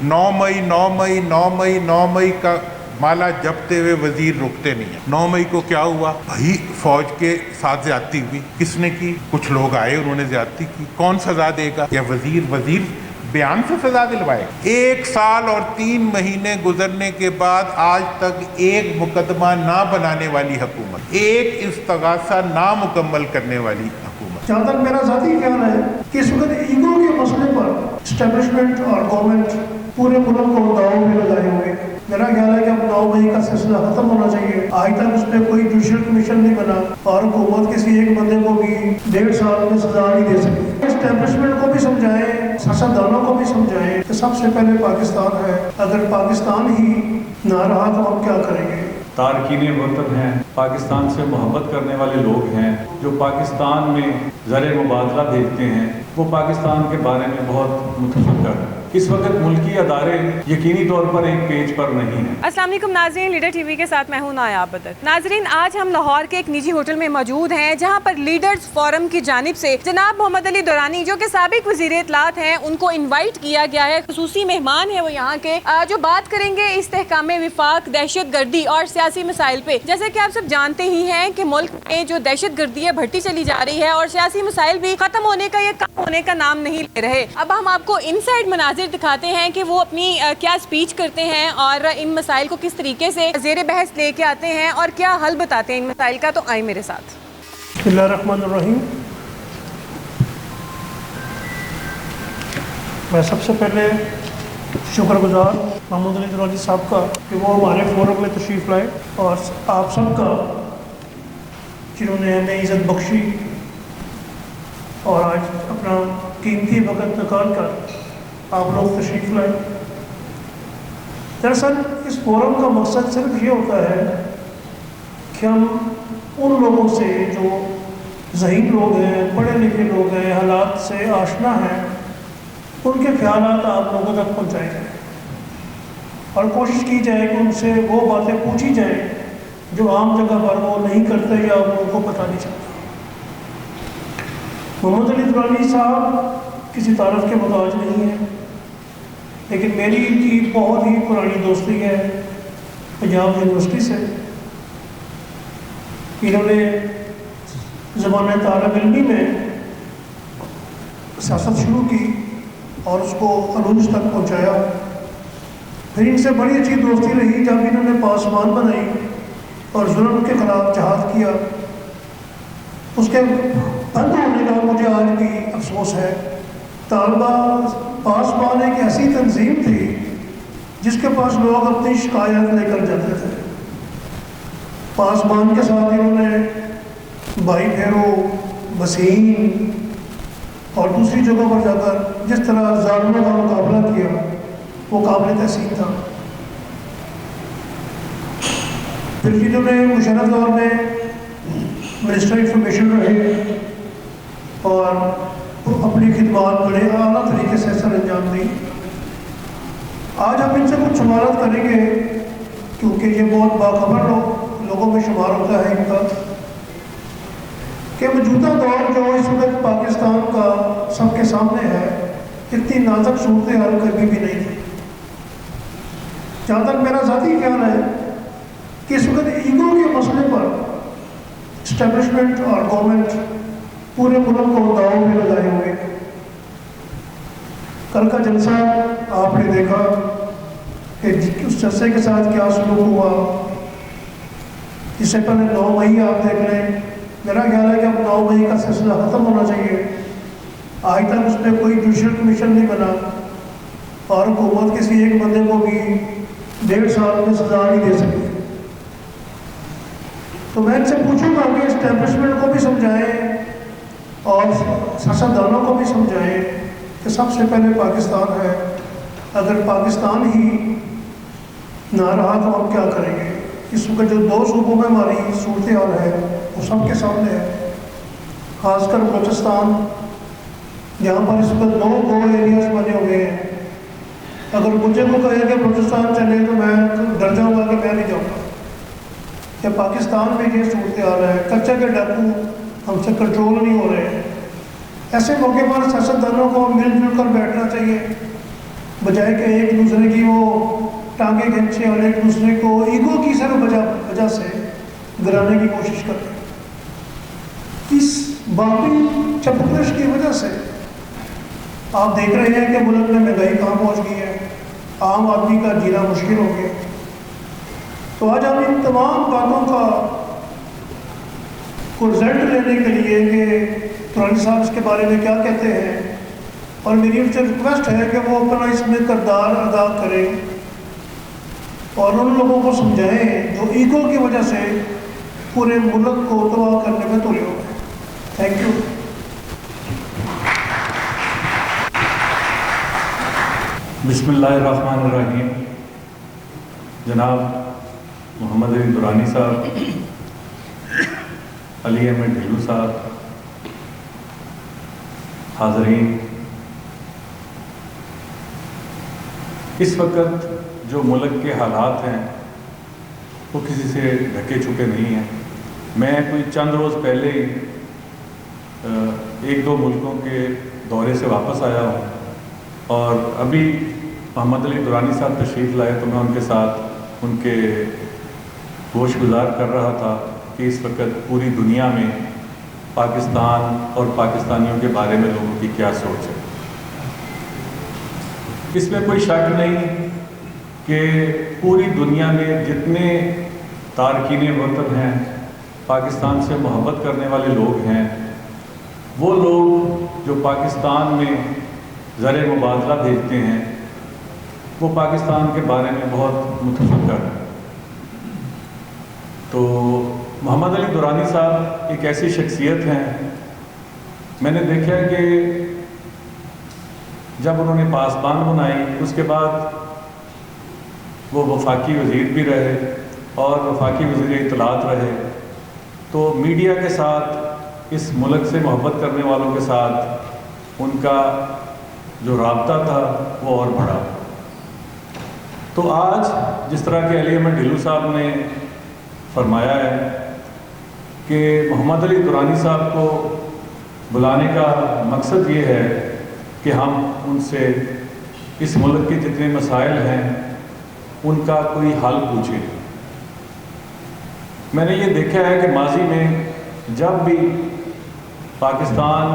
9 मई का माला जपते हुए वजीर रुकते नहीं है। 9 मई को क्या हुआ भाई, फौज के साथ ज्यादती हुई। किसने की? कुछ लोग आए, उन्होंने ज्यादती की। कौन सजा देगा? या वजीर बयान से सजा दिलवाए? 1 साल और 3 महीने गुजरने के बाद आज तक एक मुकदमा ना बनाने वाली हुकूमत, एक इस्तगासा ना मुकम्मल करने वाली हुकूमत। जहाँ तक मेरा ज़ाती ख्याल है कि इस वक्त ईगो के मसले पर इस्टेब्लिशमेंट और गवर्नमेंट पूरे मुल्क को दाव में लगाए हुए। मेरा ख्याल है कि अब 9 मई का सिलसिला खत्म होना चाहिए। आज तक उस पर कोई जुडिशल कमीशन नहीं बना और हुकूमत किसी एक बंदे को भी 1.5 साल में सजा नहीं दे सकी। इस्टेब्लिशमेंट को भी समझाएं, सियासतदानों को भी समझाएं कि सबसे पहले पाकिस्तान है। अगर पाकिस्तान ही ना रहा तो हम क्या करेंगे? तारकीन वतन हैं, पाकिस्तान से मोहब्बत करने वाले लोग हैं, जो पाकिस्तान में ज़र मुबादला देखते हैं, वो पाकिस्तान के बारे में बहुत मुतफक्कर हैं। इस वक्त मुल्की अदारे यकीनी तौर पर एक पेज पर नहीं है। अस्सलाम वालेकुम नाज़रीन, लीडर टीवी के साथ मैं हूं नायाब बदर। नाज़रीन, आज हम लाहौर के एक निजी होटल में मौजूद हैं जहां पर लीडर्स फोरम की जानिब से जनाब मोहम्मद अली दुरानी, जो कि साबिक वज़ीर इत्तलात हैं, उनको इन्वाइट किया गया है। खुसूसी मेहमान है वो यहाँ के, जो बात करेंगे इस्तेहकाम विफाक, दहशत गर्दी और सियासी मसाइल पे। जैसे कि आप सब जानते ही हैं कि मुल्क में जो दहशत गर्दी है बढ़ती चली जा रही है और सियासी मसाइल भी खत्म होने का या कम होने का नाम नहीं ले रहे। अब हम आपको इनसाइड मनाजिर दिखाते हैं कि वो अपनी क्या स्पीच करते हैं और इन मसाइल को किस तरीके से ज़ेर बहस लेके आते हैं और क्या हल बताते हैं इन मसाइल का। तो आए मेरे साथ। बिस्मिल्लाहिर्रहमानिर्रहीम। मैं सबसे पहले शुक्रगुजार मोहम्मद अली दुरानी साहब का कि वो हमारे फोरम में तशरीफ़ लाए और आप सब का जिन्होंने हमें इज़्ज़त बख्शी और आज अपना कीमती वक़्त निकाल कर आप लोग तशरीफ़ लाए। दरअसल इस फोरम का मकसद सिर्फ ये होता है कि हम उन लोगों से जो ज़हीन लोग हैं, पढ़े लिखे लोग हैं, हालात से आशना हैं, उनके ख्यालात आप लोगों तक पहुँचाए जाएँ और कोशिश की जाए कि उनसे वो बातें पूछी जाए जो आम जगह पर वो नहीं करते या उनको पता नहीं चलता। मोहम्मद अली दुरानी साहब किसी तारफ़ के मुताज नहीं है, लेकिन मेरी इनकी बहुत ही पुरानी दोस्ती है पंजाब यूनिवर्सिटी से। इन्होंने ज़माने तालिब इल्मी में सियासत शुरू की और उसको अरूज तक पहुँचाया। फिर इनसे बड़ी अच्छी दोस्ती रही जब इन्होंने पासमान बनाई और जुल्म के ख़िलाफ़ जहाद किया। उसके बंद होने का मुझे आज भी अफसोस है। तालबा पासबान एक ऐसी तंजीम थी जिसके पास लोग अपनी शिकायत लेकर जाते थे। पासबान के साथ इन्होंने भाई फेरो, वसीम और दूसरी जगहों पर जाकर जिस तरह ज़ालिमों का मुकाबला किया वो काबिल तहसीन था। फिर जिन्होंने मुशर्रफ दौर में मिनिस्टर इंफॉर्मेशन रहे और अपनी खिदमत बड़े आला तरीके से सर अंजाम दी। आज हम इनसे कुछ शुमारत करेंगे क्योंकि ये बहुत बाखबर लोगों में शुमार होता है इनका कि मौजूदा दौर जो इस वक्त पाकिस्तान का सबके सामने है, इतनी नाजुक सूरत हाल कभी भी नहीं थी। जहाँ तक मेरा ज़ाती ख्याल है कि इस वक्त ईगो के मसले पर इस्टेब्लिशमेंट और गवर्नमेंट पूरे मुल्क को दाव में लगाए हुए। कल का जलसा आपने देखा कि उस जलसे के साथ क्या सलूक हुआ। इससे पहले 9 मई आप देख लें। मेरा ख्याल है कि अब 9 मई का सिलसिला ख़त्म होना चाहिए। आज तक उस पर कोई जुडिशल कमीशन नहीं बना और हुकूमत किसी एक बंदे को भी 1.5 साल में सजा नहीं दे सकी। तो मैं इनसे पूछूंगा कि इस्टेब्लिशमेंट को भी समझाएं और सियासतदानों को भी समझाएं कि सबसे पहले पाकिस्तान है। अगर पाकिस्तान ही ना रहा तो हम क्या करेंगे? इस वक्त जो 2 सूबों में हमारी सूरत हाल है वो सबके सामने है। खासकर बलूचिस्तान जहाँ पर इस वक्त 2 गो एरियाज बने हुए हैं। अगर मुझे को कहे कि बलूचिस्तान चले तो मैं डर जाऊँगा कि मैं नहीं जाऊँगा। कि पाकिस्तान में ये सूरत हाल है, कच्चे के डाकू हमसे कंट्रोल नहीं हो रहे हैं। ऐसे मौके पर सियासतदानों को मिलजुल कर बैठना चाहिए बजाय कि एक दूसरे की वो टांगे खींचे और एक दूसरे को ईगो की सर वजह से गिराने की कोशिश करते हैं। इस बाकी चपकश की वजह से आप देख रहे हैं कि मुल्क में महंगाई कहाँ पहुँच गई है, आम आदमी का जीना मुश्किल हो गया। तो आज हम इन तमाम बातों का को रिजल्ट लेने के लिए कि दुरानी साहब इसके बारे में क्या कहते हैं, और मेरी उनसे रिक्वेस्ट है कि वो अपना इसमें किरदार अदा करें और उन लोगों को समझाएं जो ईगो की वजह से पूरे मुल्क को तबाह करने में तुले हुए हैं। Thank you. बिस्मिल्लाहिर्रहमानिर्रहीम। जनाब मोहम्मद अली दुरानी साहब, अली अहमद ढिल्लू साहब, हाज़रीन, इस वक्त जो मुल्क के हालात हैं वो किसी से ढके छुपे नहीं हैं। मैं कोई चंद रोज़ पहले ही एक दो मुल्कों के दौरे से वापस आया हूँ और अभी मोहम्मद अली दुरानी साहब तशरीफ़ लाए तो मैं उनके साथ उनके गोश गुजार कर रहा था कि इस वक्त पूरी दुनिया में पाकिस्तान और पाकिस्तानियों के बारे में लोगों की क्या सोच है। इसमें कोई शक नहीं कि पूरी दुनिया में जितने तारकीन वतन हैं, पाकिस्तान से मोहब्बत करने वाले लोग हैं, वो लोग जो पाकिस्तान में ज़र मुबादला भेजते हैं वो पाकिस्तान के बारे में बहुत मुतफक्कर हैं। तो मोहम्मद अली दुरानी साहब एक ऐसी शख्सियत हैं, मैंने देखा है कि जब उन्होंने पासबान बनाई उसके बाद वो वफाकी वज़ीर भी रहे और वफाकी वज़ीर इत्तलात रहे, तो मीडिया के साथ, इस मुल्क से मोहब्बत करने वालों के साथ उनका जो राब्ता था वो और बढ़ा। तो आज जिस तरह के अली अहमद ढिल्लू साहब ने फरमाया है कि मोहम्मद अली दुरानी साहब को बुलाने का मकसद ये है कि हम उनसे इस मुल्क के जितने मसाइल हैं उनका कोई हल पूछें। मैंने ये देखा है कि माजी में जब भी पाकिस्तान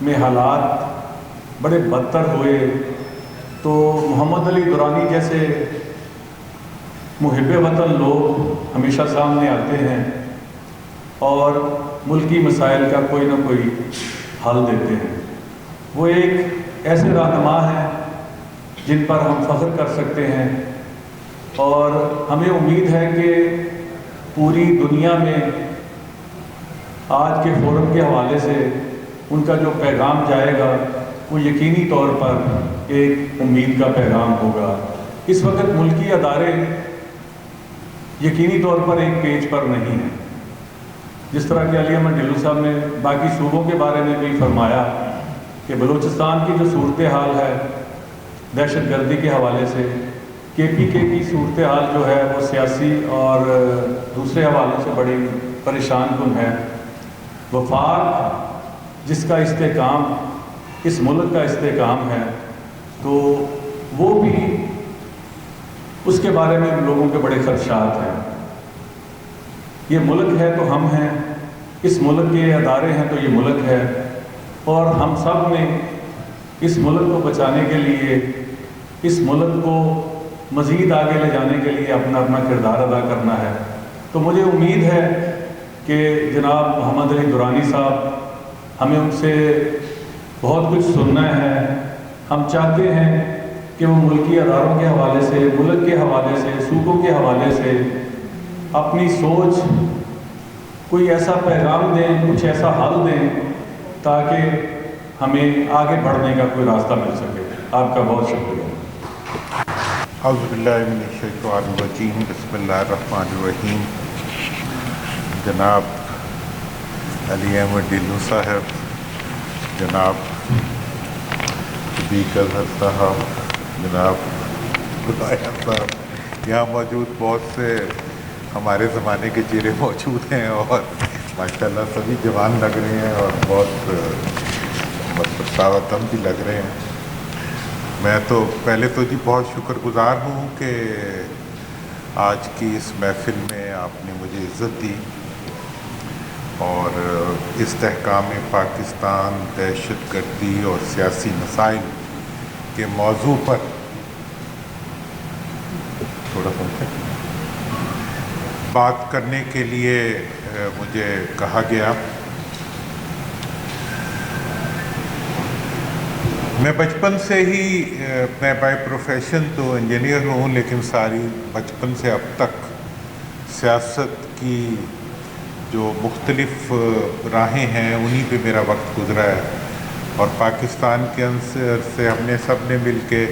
में हालात बड़े बदतर हुए तो मोहम्मद अली दुरानी जैसे मुहिब वतन लोग हमेशा सामने आते हैं और मुल्की मसाइल का कोई ना कोई हल देते हैं। वो एक ऐसे रहनुमा हैं जिन पर हम फ़ख्र कर सकते हैं और हमें उम्मीद है कि पूरी दुनिया में आज के फोरम के हवाले से उनका जो पैगाम जाएगा वो यकीनी तौर पर एक उम्मीद का पैगाम होगा। इस वक्त मुल्की अदारे यकीनी तौर पर एक पेज पर नहीं हैं। जिस तरह के अली अहमद ढिल्लू साहब ने बाकी सूबों के बारे में भी फरमाया कि बलूचिस्तान की जो सूरत हाल है दहशत गर्दी के हवाले से, KPK की सूरत हाल जो है वो सियासी और दूसरे हवालों से बड़ी परेशान कुन है। वफाक जिसका इस्तेकाम इस मुल्क का इस्तेकाम है तो वो भी उसके बारे में लोगों के बड़े खदशात हैं। ये मुल्क है तो हम हैं, इस मुल्क के अदारे हैं तो ये मुल्क है, और हम सब ने इस मुल्क को बचाने के लिए, इस मुल्क को मज़ीद आगे ले जाने के लिए अपना अपना किरदार अदा करना है। तो मुझे उम्मीद है कि जनाब मोहम्मद अली दुरानी साहब, हमें उनसे बहुत कुछ सुनना है। हम चाहते हैं कि वो मुल्की अदारों के हवाले से, मुल्क के हवाले से, सूबों के हवाले से अपनी सोच, कोई ऐसा पैगाम दें, कुछ ऐसा हल दें ताकि हमें आगे बढ़ने का कोई रास्ता मिल सके। आपका बहुत शुक्रिया। औज़ुबिल्लाहि मिनश्शैतानिर्रजीम, बिस्मिल्लाहिर्रहमानिर्रहीम। जनाब अली अहमद ढिल्लू साहब, जनाब सदीक अज़हर साहब, जनाब खुदाया साहब, यहाँ मौजूद बहुत से हमारे ज़माने के चेहरे मौजूद हैं और माशाल्लाह सभी जवान लग रहे हैं और बहुत तावतम भी लग रहे हैं। मैं तो पहले तो जी बहुत शुक्रगुजार हूँ कि आज की इस महफिल में आपने मुझे इज़्ज़त दी और इस्तेहकाम पाकिस्तान, दहशतगर्दी और सियासी मसाइल के मौजू पर थोड़ा सा बात करने के लिए मुझे कहा गया। मैं बचपन से ही मैं बाय प्रोफेशन तो इंजीनियर हूँ, लेकिन सारी बचपन से अब तक सियासत की जो मुख्तलिफ राहें हैं उन्हीं पे मेरा वक्त गुजरा है और पाकिस्तान के अंदर से हमने सब ने मिल के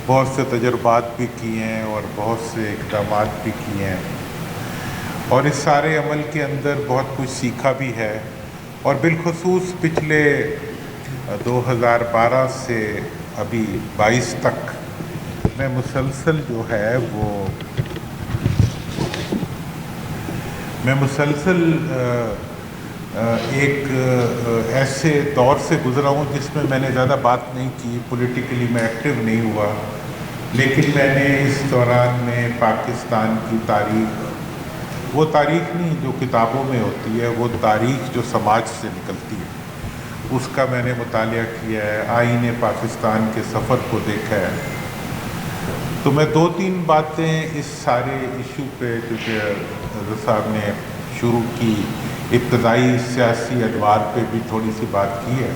बहुत से तजुर्बात भी किए हैं और बहुत से इक़दाम भी किए हैं और इस सारे अमल के अंदर बहुत कुछ सीखा भी है और बिलखुसूस पिछले 2012 से अभी 22 तक मैं मुसलसल जो है वो एक ऐसे दौर से गुज़रा हूँ जिसमें मैंने ज़्यादा बात नहीं की, पॉलिटिकली मैं एक्टिव नहीं हुआ, लेकिन मैंने इस दौरान में पाकिस्तान की तारीख़, वो तारीख़ नहीं जो किताबों में होती है, वो तारीख़ जो समाज से निकलती है, उसका मैंने मुतालिया किया है, आईने पाकिस्तान के सफ़र को देखा है। तो मैं 2-3 बातें इस सारे इशू पे जो हज़रत साहब ने शुरू की, इब्तदाई सियासी अदवार पे भी थोड़ी सी बात की है।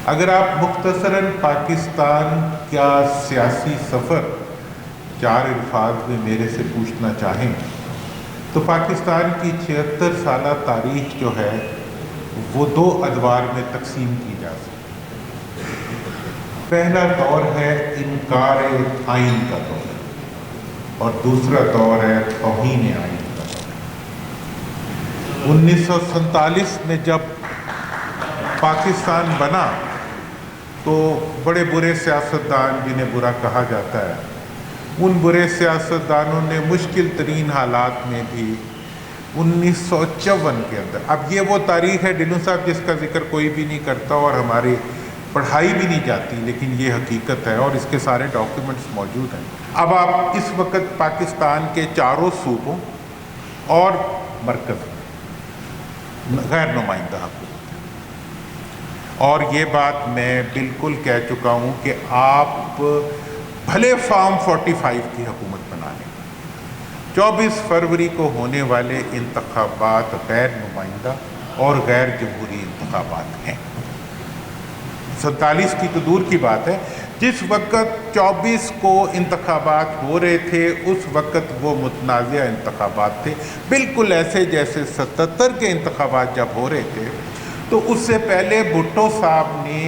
अगर आप मुख्तसरन पाकिस्तान का सियासी सफ़र 4 अल्फाज में मेरे से पूछना चाहें तो पाकिस्तान की 76 साला तारीख़ जो है वो 2 अदवार में तकसीम की जा सकती है। पहला दौर है इनकार आइन का दौर और दूसरा दौर है तौहीन आइन का दौर। 1947 में जब पाकिस्तान बना तो बड़े बुरे सियासतदान, जिन्हें बुरा कहा जाता है, उन बुरे सियासतदानों ने मुश्किल तरीन हालात में भी 1954 के अंदर, अब ये वो तारीख़ है डिल्लू साहब जिसका जिक्र कोई भी नहीं करता और हमारी पढ़ाई भी नहीं जाती, लेकिन ये हकीकत है और इसके सारे डॉक्यूमेंट्स मौजूद हैं। अब आप इस वक्त पाकिस्तान के चारों सूबों और मरकज़ गैर नुमाइंदा हुकूमत, और ये बात मैं बिल्कुल कह चुका हूँ कि आप भले फॉर्म 45 की हुकूमत बना लें, 24 फरवरी को होने वाले इंतखाबात गैर नुमाइंदा और गैर जमहूरी इंतखाबात हैं। 47 की तो दूर की बात है, जिस वक्त 24 को इंतखाबात हो रहे थे उस वक्त वो मुतनाज़िया इंतखाबात थे, बिल्कुल ऐसे जैसे 77 के इंतखाबात जब हो रहे थे। तो उससे पहले भुट्टो साहब ने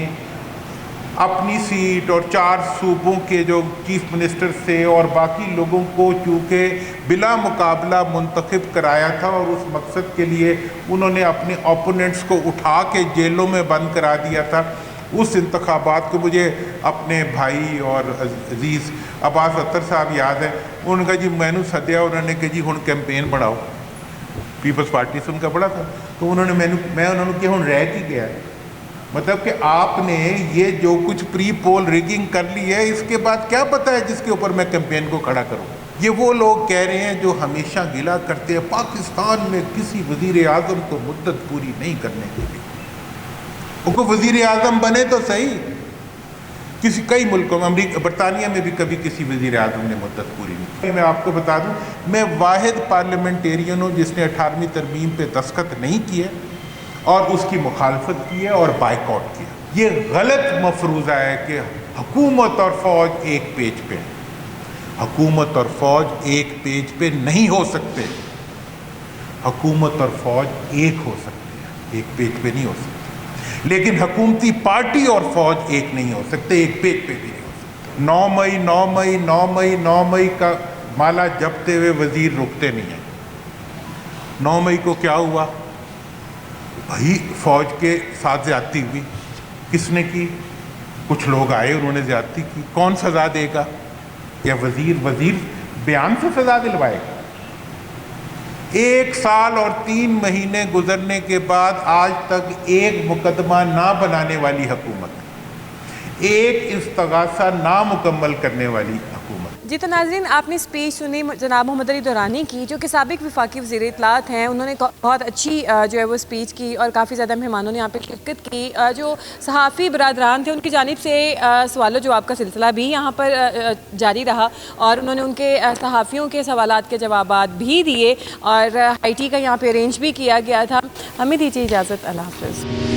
अपनी सीट और 4 सूबों के जो चीफ मिनिस्टर थे और बाकी लोगों को चूँकि बिला मुकाबला मुंतखब कराया था और उस मकसद के लिए उन्होंने अपने ओपोनेंट्स को उठा के जेलों में बंद करा दिया था। उस इंतखाबात को मुझे अपने भाई और अजीज़ अब्बास अत्तर साहब याद है, उन्होंने कहा जी मैनू सद्या, उन्होंने कहा जी हुण कैंपेन बढ़ाओ, पीपल्स पार्टी से उनका बड़ा था, तो मैं उन्होंने कहा हुण रह की गया, मतलब कि आपने ये जो कुछ प्री पोल रिगिंग कर ली है, इसके बाद क्या पता है जिसके ऊपर मैं कैंपेन को खड़ा करूँ। ये वो लोग कह रहे हैं जो हमेशा गिला करते हैं पाकिस्तान में किसी वज़ीर आज़म को मुद्दत पूरी नहीं करने के लिए। वो वज़ीर आज़म बने तो सही, कई मुल्कों में, अमरीका बरतानिया में भी कभी किसी वज़ीर आज़म ने मुद्दत पूरी नहीं की। मैं आपको बता दूं, मैं वाहिद पार्लियामेंटेरियन हूँ जिसने 18वीं तरमीम पे दस्तखत नहीं किए और उसकी मुखालफत की है और बाइकआउट किया। ये गलत मफरूज़ा है कि हुकूमत और फ़ौज एक पेज पे है। हुकूमत और फ़ौज एक पेज पे नहीं हो सकते, हुकूमत और फ़ौज एक हो सकती है, एक पेज पे नहीं हो सकती। लेकिन हुकूमती पार्टी और फ़ौज एक नहीं हो सकते, एक पेज पे भी नहीं हो सकते। 9 मई का माला जपते हुए वज़ीर रुकते नहीं हैं। 9 मई को क्या हुआ भाई, फ़ौज के साथ ज़्यादती हुई। किसने की? कुछ लोग आए, उन्होंने ज़्यादती की। कौन सज़ा देगा? या वज़ीर बयान से सज़ा दिलवाएगा? 1 साल और 3 महीने गुजरने के बाद आज तक एक मुकदमा ना बनाने वाली हुकूमत, एक इस्तगासा नामुकम्मल करने वाली हुकूमत। जी तो नाज़रीन, आपने स्पीच सुनी जनाब मोहम्मद अली दुरानी की, जो कि साबिक वफाकी वज़ीर इत्तलात हैं। उन्होंने बहुत अच्छी जो है वो स्पीच की और काफ़ी ज़्यादा मेहमानों ने यहाँ पे शिरकत की। जो सहाफ़ी बरादरान थे उनकी जानिब से सवाल जवाब का सिलसिला भी यहाँ पर जारी रहा और उन्होंने उनके सहाफ़ियों के सवालात के जवाबात भी दिए और हाई टी का यहाँ पे अरेंज भी किया गया था। हमें दीजिए इजाज़त, अल्लाह हाफ़िज़।